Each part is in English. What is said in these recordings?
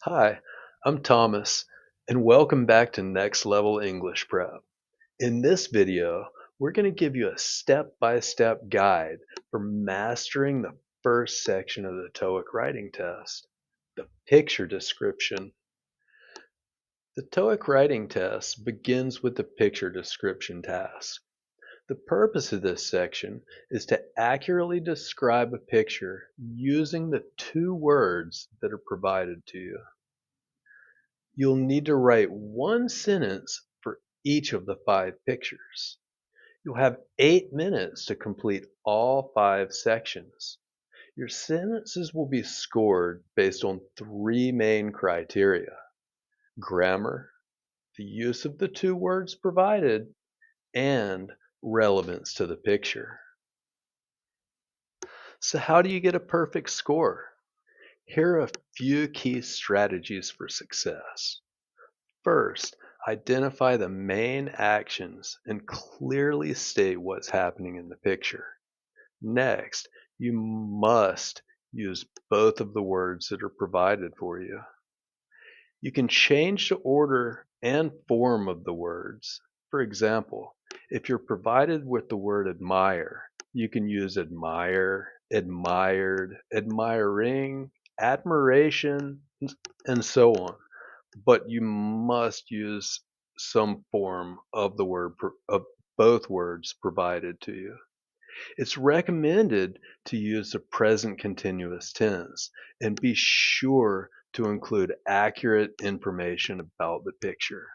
Hi, I'm Thomas, and welcome back to Next Level English Prep. In this video, we're going to give you a step-by-step guide for mastering the first section of the TOEIC writing test, the picture description. The TOEIC writing test begins with the picture description task. The purpose of this section is to accurately describe a picture using the two words that are provided to you. You'll need to write one sentence for each of the 5 pictures. You'll have 8 minutes to complete all 5 sections. Your sentences will be scored based on 3 main criteria: grammar, the use of the two words provided, and relevance to the picture. So how do you get a perfect score? Here are a few key strategies for success. First, identify the main actions and clearly state what's happening in the picture. Next, you must use both of the words that are provided for you. You can change the order and form of the words. For example, if you're provided with the word admire, you can use admire, admired, admiring, admiration, and so on. But you must use some form of the word of both words provided to you. It's recommended to use the present continuous tense and be sure to include accurate information about the picture.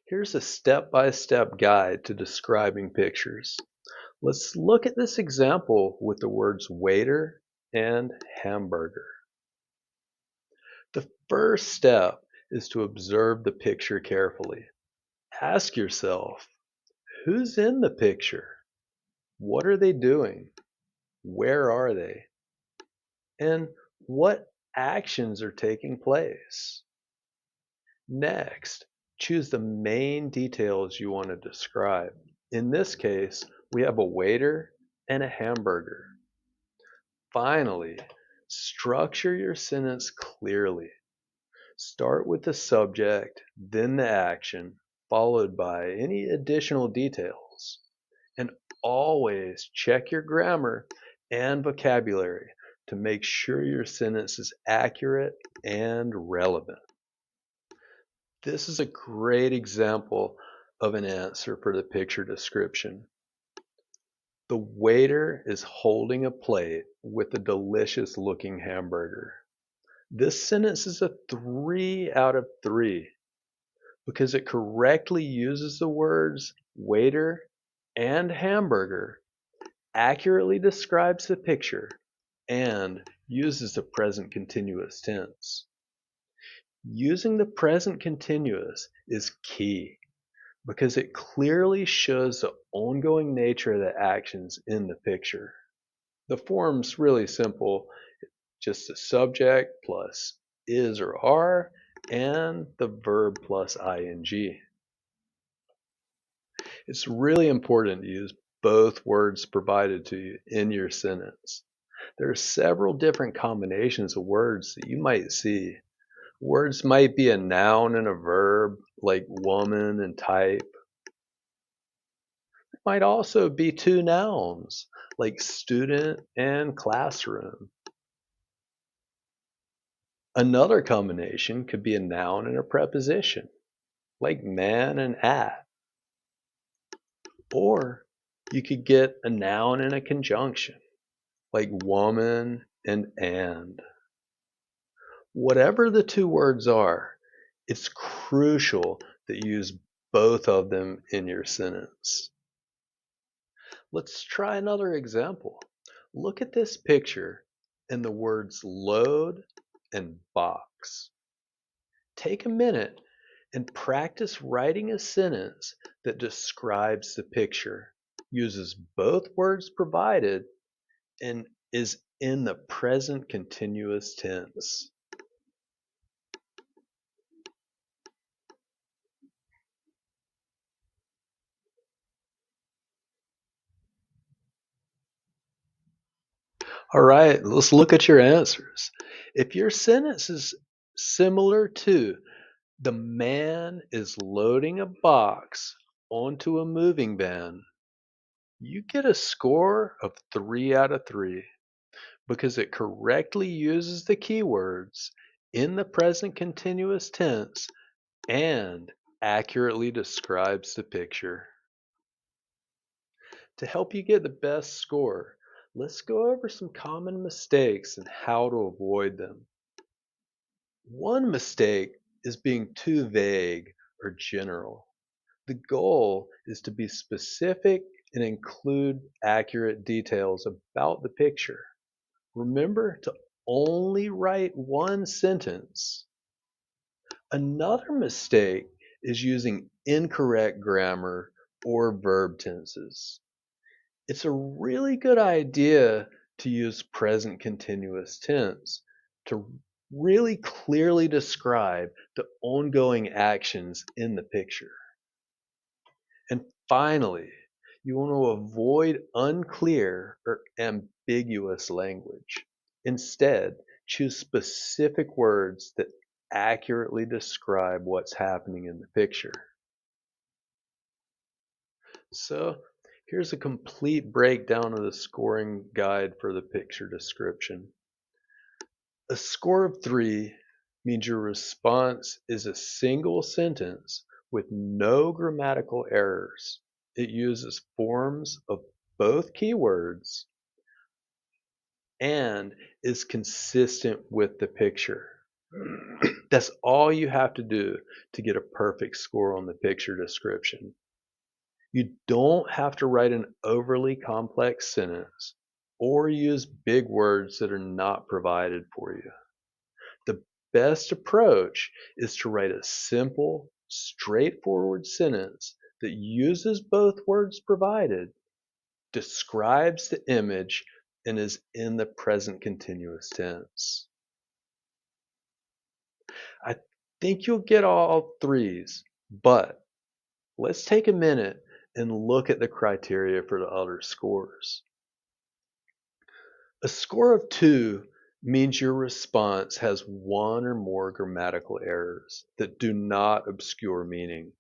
Here's a step-by-step guide to describing pictures. Let's look at this example with the words waiter and hamburger. The first step is to observe the picture carefully. Ask yourself, who's in the picture? What are they doing? Where are they? And what actions are taking place? Next, choose the main details you want to describe. In this case, we have a waiter and a hamburger. Finally, structure your sentence clearly. Start with the subject, then the action, followed by any additional details. And always check your grammar and vocabulary to make sure your sentence is accurate and relevant. This is a great example of an answer for the picture description. The waiter is holding a plate with a delicious looking hamburger. This sentence is a 3 out of 3 because it correctly uses the words waiter and hamburger, accurately describes the picture, and uses the present continuous tense. Using the present continuous is key because it clearly shows the ongoing nature of the actions in the picture. The form's really simple, just the subject plus is or are and the verb plus ing. It's really important to use both words provided to you in your sentence. There are several different combinations of words that you might see. Words might be a noun and a verb, like woman and type. It might also be two nouns, like student and classroom. Another combination could be a noun and a preposition, like man and at. Or you could get a noun and a conjunction, like woman and. Whatever the two words are, it's crucial that you use both of them in your sentence. Let's try another example. Look at this picture and the words load and box. Take a minute and practice writing a sentence that describes the picture, uses both words provided, and is in the present continuous tense. All right, let's look at your answers. If your sentence is Similar to the man is loading a box onto a moving van, you get a score of 3 out of 3 because it correctly uses the keywords in the present continuous tense and accurately describes the picture. To help you get the best score, let's go over some common mistakes and how to avoid them. One mistake is being too vague or general. The goal is to be specific and include accurate details about the picture. Remember to only write one sentence. Another mistake is using incorrect grammar or verb tenses. It's a really good idea to use present continuous tense to really clearly describe the ongoing actions in the picture. And finally, you want to avoid unclear or ambiguous language. Instead, choose specific words that accurately describe what's happening in the picture. So, here's a complete breakdown of the scoring guide for the picture description. A score of 3 means your response is a single sentence with no grammatical errors. It uses forms of both keywords and is consistent with the picture. That's all you have to do to get a perfect score on the picture description. You don't have to write an overly complex sentence or use big words that are not provided for you. The best approach is to write a simple, straightforward sentence that uses both words provided, describes the image, and is in the present continuous tense. I think you'll get all threes, but let's take a minute and look at the criteria for the other scores. A score of 2 means your response has one or more grammatical errors that do not obscure meaning,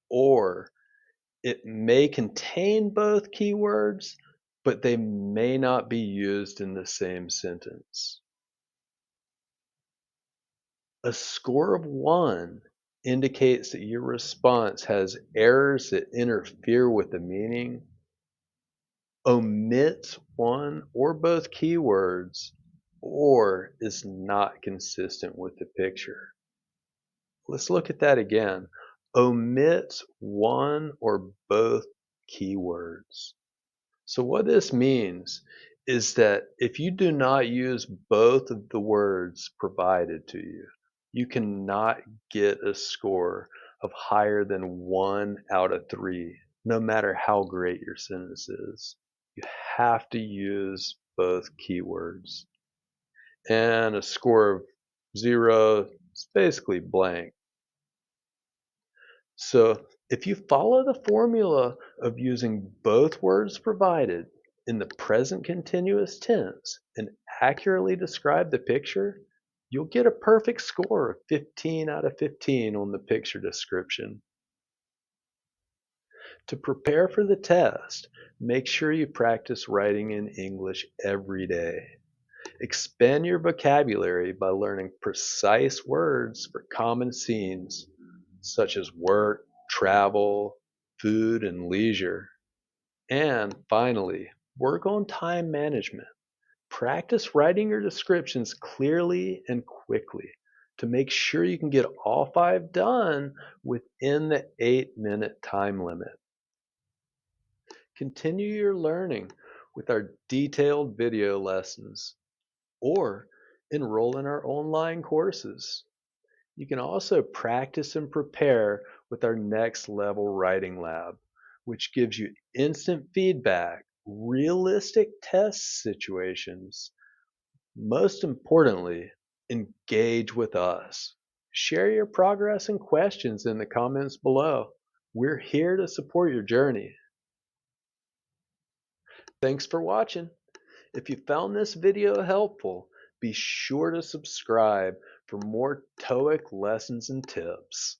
or it may contain both keywords, but they may not be used in the same sentence. A score of 1 indicates that your response has errors that interfere with the meaning, omits one or both keywords, or is not consistent with the picture. Let's look at that again. Omits one or both keywords. So what this means is that if you do not use both of the words provided to you, you cannot get a score of higher than 1 out of 3, no matter how great your sentence is. You have to use both keywords. And a score of 0 is basically blank. So if you follow the formula of using both words provided in the present continuous tense and accurately describe the picture, you'll get a perfect score of 15 out of 15 on the picture description. To prepare for the test, make sure you practice writing in English every day. Expand your vocabulary by learning precise words for common scenes such as work, travel, food, and leisure. And finally, work on time management. Practice writing your descriptions clearly and quickly to make sure you can get all 5 done within the 8-minute time limit. Continue your learning with our detailed video lessons or enroll in our online courses. You can also practice and prepare with our next level writing lab, which gives you instant feedback, realistic test situations. Most importantly, engage with us. Share your progress and questions in the comments below. We're here to support your journey. Thanks for watching. If you found this video helpful, Be sure to subscribe for more TOEIC lessons and tips.